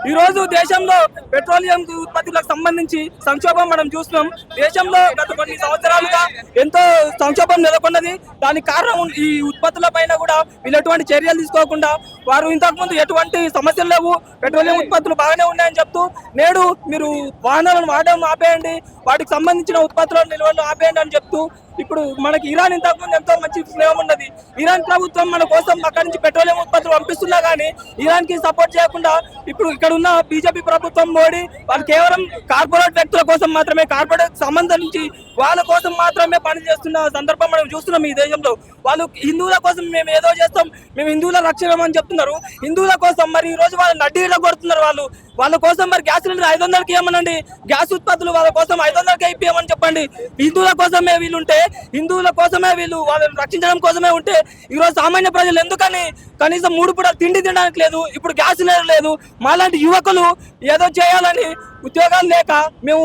ఈ రోజు దేశంలో పెట్రోలియం ఉత్పత్తులకు సంబంధించి సంక్షోభం మనం చూస్తున్నాం. దేశంలో గత కొన్ని సంవత్సరాలుగా ఎంతో సంక్షోభం నెలకొన్నది. దానికి కారణం ఈ ఉత్పత్తుల పైన కూడా వీళ్ళు ఎటువంటి చర్యలు తీసుకోకుండా వారు ఇంతకుముందు ఎటువంటి సమస్యలు లేవు, పెట్రోలియం ఉత్పత్తులు బాగానే ఉన్నాయని చెప్తూ నేడు మీరు వాహనాలను వాడడం ఆపేయండి, వాటికి సంబంధించిన ఉత్పత్తుల నిల్వలు ఆపేయండి అని చెప్తూ ఇప్పుడు మనకి ఇరాన్ ఇంతకుముందు ఎంతో మంచి స్నేహం ఉన్నది. ఇరాన్ ప్రభుత్వం మన కోసం అక్కడి నుంచి పెట్రోలియం ఉత్పత్తులు పంపిస్తున్నా కానీ ఇరాన్ కి సపోర్ట్ చేయకుండా ఇప్పుడు ఇక్కడ ఉన్న బీజేపీ ప్రభుత్వం మోడీ వాళ్ళు కేవలం కార్పొరేట్ వ్యక్తుల కోసం మాత్రమే, కార్పొరేట్ సంబంధం నుంచి వాళ్ళ కోసం మాత్రమే పనిచేస్తున్న సందర్భం మనం చూస్తున్నాం. ఈ దేశంలో వాళ్ళు హిందువుల కోసం మేము ఏదో చేస్తాం, మేము హిందువుల రక్షణ అని చెప్తున్నారు. హిందువుల కోసం మరి ఈ రోజు వాళ్ళు నడ్డీలో కొడుతున్నారు. వాళ్ళ కోసం మరి గ్యాస్ సిలిండర్ 500కి ఇవ్వమనండి, గ్యాస్ ఉత్పత్తులు వాళ్ళ కోసం 500కి ఇప్పియమని చెప్పండి. హిందువుల కోసమే వీళ్ళు ఉంటే, హిందువుల కోసమే వీళ్ళు వాళ్ళని రక్షించడం కోసమే ఉంటే ఈరోజు సామాన్య ప్రజలు ఎందుకని కనీసం 3 పూటలు తిండి తినడానికి లేదు, ఇప్పుడు గ్యాస్ సిలిండర్ లేదు. మాలాంటి యువకులు ఏదో చేయాలని ఉద్యోగాలు లేక మేము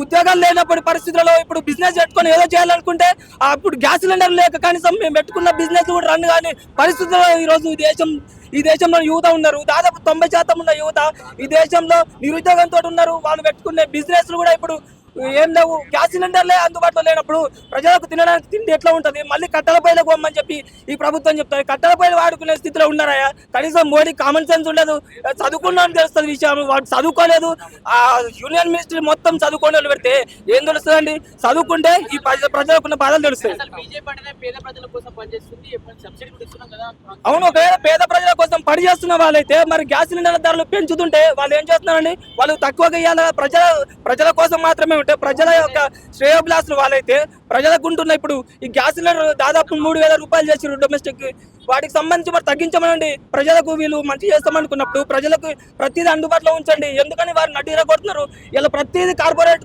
ఉద్యోగాలు లేనప్పుడు పరిస్థితుల్లో ఇప్పుడు బిజినెస్ పెట్టుకొని ఏదో చేయాలనుకుంటే అప్పుడు గ్యాస్ సిలిండర్ లేక కనీసం మేము పెట్టుకున్న బిజినెస్ కూడా రన్ కానీ పరిస్థితుల్లో ఈరోజు ఈ దేశంలో యువత ఉన్నారు. దాదాపు 90% ఉన్న యువత ఈ దేశంలో నిరుద్యోగంతో ఉన్నారు. వాళ్ళు పెట్టుకునే బిజినెస్లు కూడా ఇప్పుడు ఏం లేవు. గ్యాస్ సిలిండర్లే అందుబాటులో లేనప్పుడు ప్రజలకు తినడానికి తిండి ఎట్లా ఉంటుంది? మళ్ళీ కట్టెల పొయ్యిలకు పోమని చెప్పి ఈ ప్రభుత్వం చెప్తారు. కట్టెల పొయ్యిలు వాడుకునే స్థితిలో ఉన్నారా? కనీసం మోడీ కామన్ సెన్స్ ఉండదు. చదువుకున్నాను తెలుస్తుంది విషయం, వాడు చదువుకోలేదు. ఆ యూనియన్ మినిస్టర్ మొత్తం చదువుకోని వాళ్ళు పెడితే ఏం తెలుస్తుందండి? చదువుకుంటే ఈ ప్రజలకున్న బాధలు తెలుస్తాయి. అవును, ఒకవేళ పేద ప్రజల కోసం పని చేస్తున్న వాళ్ళైతే మరి గ్యాస్ సిలిండర్ ధరలు పెంచుతుంటే వాళ్ళు ఏం చేస్తున్నారండి? వాళ్ళు తక్కువగా ఇవ్వాలి. ప్రజల కోసం మాత్రమే ఉంటే ప్రజల యొక్క శ్రేయోభిలాసులు వాళ్ళైతే ప్రజలకు ఉంటున్న ఇప్పుడు ఈ గ్యాస్ సిలిండర్ దాదాపు 3000 రూపాయలు చేసి డొమెస్టిక్ వాటికి సంబంధించి మరి తగ్గించమనండి. ప్రజలకు వీళ్ళు మంచి చేస్తామనుకున్నప్పుడు ప్రజలకు ప్రతిదీ అందుబాటులో ఉంచండి. ఎందుకని వారు నడ్డీరా కొడుతున్నారు? ఇలా ప్రతిదీ కార్పొరేట్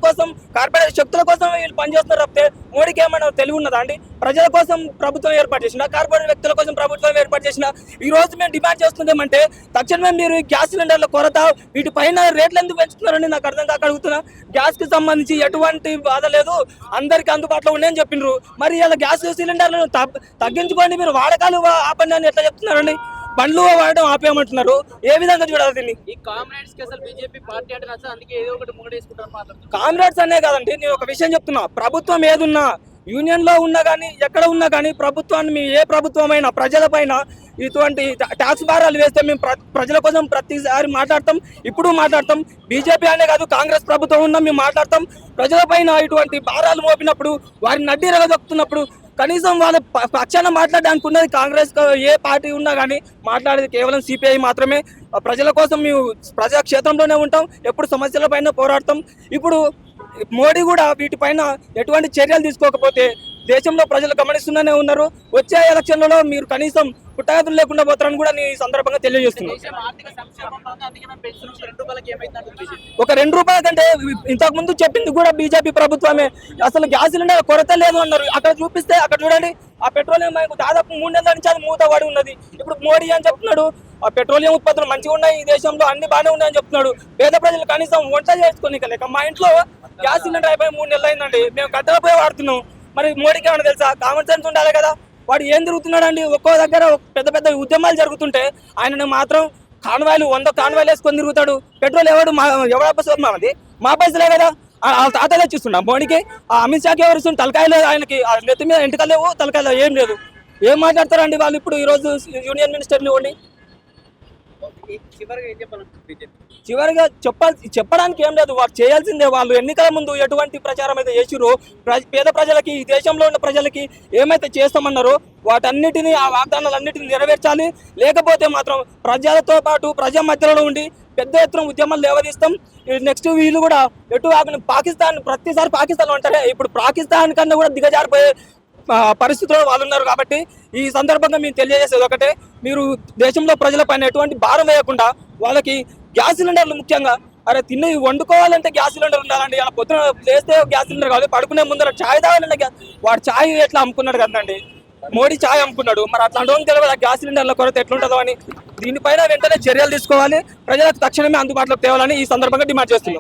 శక్తుల కోసం వీళ్ళు పనిచేస్తున్నారు తప్పితే మోడీకి ఏమైనా తెలివి ఉన్నదా అండి? ప్రజల కోసం ప్రభుత్వం ఏర్పాటు చేసిన, కార్పొరేట్ వ్యక్తుల కోసం ప్రభుత్వం ఏర్పాటు చేసిన ఈ రోజు మేము డిమాండ్ చేస్తుందేమంటే తక్షణమే మీరు గ్యాస్ సిలిండర్ల కొరత వీటిపైన రేట్లు ఎందుకు పెంచుతున్నారని నాకు అర్థం కాక అడుగుతున్నా. గ్యాస్ కి సంబంధించి ఎటువంటి బాధ లేదు, అందరికి అందుబాటులో ఉన్నాయని చెప్పిండ్రు. మరి ఇలా గ్యాస్ సిలిండర్లను తగ్గించుకోండి, మీరు వాడకాలు ఆపండి అని ఎట్లా చెప్తున్నారండి? బండ్లు వాడడం ఆపేయమంటున్నారు. ఏ విధంగా చూడాలి దీన్ని? ఈ కామ్రేడ్స్ కి అసలు బీజేపీ పార్టీ అంటే నచ్చదు, అందుకే ఏదో ఒకటి మూడేసుకుంటారు. కామ్రేడ్స్ అనే కాదండి, నేను ఒక విషయం చెప్తున్నా. ప్రభుత్వం ఏదున్నా, యూనియన్ లో ఉన్నా కానీ ఎక్కడ ఉన్నా కానీ ప్రభుత్వాన్ని మీ ఏ ప్రభుత్వమైనా ప్రజల పైన ఇటువంటి ట్యాక్స్ భారాలు వేస్తే మేము ప్రజల కోసం ప్రతిసారి మాట్లాడతాం, ఇప్పుడు మాట్లాడతాం. బీజేపీ అనే కాదు, కాంగ్రెస్ ప్రభుత్వం ఉన్నా మేము మాట్లాడతాం. ప్రజల పైన ఇటువంటి భారాలు మోపినప్పుడు, వారిని నడ్డీ రగదొక్కుతున్నప్పుడు కనీసం వాళ్ళ పక్షాన మాట్లాడడానికి ఉన్నది కాంగ్రెస్ ఏ పార్టీ ఉన్నా కానీ మాట్లాడేది కేవలం సిపిఐ మాత్రమే. ప్రజల కోసం మేము ప్రజాక్షేత్రంలోనే ఉంటాం, ఎప్పుడు సమస్యల పైన పోరాడతాం. ఇప్పుడు మోడీ కూడా వీటిపైన ఎటువంటి చర్యలు తీసుకోకపోతే దేశంలో ప్రజలు గమనిస్తూనే ఉన్నారు. వచ్చే ఎలక్షన్లలో మీరు కనీసం పుట్టగతులు లేకుండా పోతారని కూడా నేను ఈ సందర్భంగా తెలియజేస్తున్నాను. ఒక 2 రూపాయల కంటే ఇంతకు ముందు చెప్పింది కూడా బీజేపీ ప్రభుత్వమే. అసలు గ్యాస్ సిలిండర్ కొరత లేదు అన్నారు. అక్కడ చూపిస్తే అక్కడ చూడండి, ఆ పెట్రోలియం దాదాపు 3 నెలల నుంచి అది మూత పడి ఉన్నది. ఇప్పుడు మోడీ అని చెప్తున్నాడు ఆ పెట్రోలియం ఉత్పత్తులు మంచిగా ఉన్నాయి, ఈ దేశంలో అన్ని బాగానే ఉన్నాయని చెప్తున్నాడు. పేద ప్రజలు కనీసం వంట చేసుకోనికలేక మా ఇంట్లో గ్యాస్ సిలిండర్ అయిపోయి 3 నెలలు అయిందండి, మేము కట్టెలపోయి వాడుతున్నాం. మరి మోడీకి ఏమన్నా తెలుసా? కామన్ సెన్స్ ఉండాలి కదా. వాడు ఏం తిరుగుతున్నాడు అండి? ఒక్కో దగ్గర పెద్ద పెద్ద ఉద్యమాలు జరుగుతుంటే ఆయన మాత్రం 100 కాన్వాయిలు వేసుకొని తిరుగుతాడు. పెట్రోల్ ఎవడు మాది మా పైసలే కదా. తాతలే చూస్తున్నా మోడీకి. అమిత్ షాకి ఎవరు ఇస్తుంది? తలకాయలు ఆయనకి నెత్తి మీద ఎంటకలు లేవు, తలకాయలు ఏం లేదు. ఏం మాట్లాడతారండి వాళ్ళు ఇప్పుడు ఈరోజు యూనియన్ మినిస్టర్లు ఉండి? చివరిగా చెప్పడానికి ఏం లేదు, వారు చేయాల్సిందే. వాళ్ళు ఎన్నికల ముందు ఎటువంటి ప్రచారం అయితే చేసిరో పేద ప్రజలకి, ఈ దేశంలో ఉన్న ప్రజలకి ఏమైతే చేస్తామన్నారో వాటన్నిటిని, ఆ వాగ్దానాలన్నిటిని నెరవేర్చాలి. లేకపోతే మాత్రం ప్రజలతో పాటు ప్రజల మధ్యలో ఉండి పెద్ద ఎత్తున ఉద్యమాలు లేవదీస్తాం. నెక్స్ట్ వీళ్ళు కూడా పాకిస్తాన్, ప్రతిసారి పాకిస్తాన్ అంటారే, ఇప్పుడు పాకిస్తాన్ కన్నా కూడా దిగజారిపోయే పరిస్థితుల్లో వాళ్ళు ఉన్నారు. కాబట్టి ఈ సందర్భంగా మేము తెలియజేసేది ఒకటే, మీరు దేశంలో ప్రజల పైన ఎటువంటి భారం వేయకుండా వాళ్ళకి గ్యాస్ సిలిండర్లు ముఖ్యంగా, అరే తిన్నవి వండుకోవాలంటే గ్యాస్ సిలిండర్ ఉండాలండి. అలా పొద్దున లేస్తే గ్యాస్ సిలిండర్ కావాలి, పడుకునే ముందర ఛాయ్ తాగాలంటే వాడు ఛాయ్ ఎట్లా అమ్ముకున్నాడు కదండి, మోడీ ఛాయ్ అమ్ముకున్నాడు. మరి అట్లాంటి తెలియదు గ్యాస్ సిలిండర్ల కొరత ఎట్లుంటుందో అని. దీనిపైన వెంటనే చర్యలు తీసుకోవాలి, ప్రజలకు తక్షణమే అందుబాటులోకి తేవాలని ఈ సందర్భంగా డిమాండ్ చేస్తున్నాం.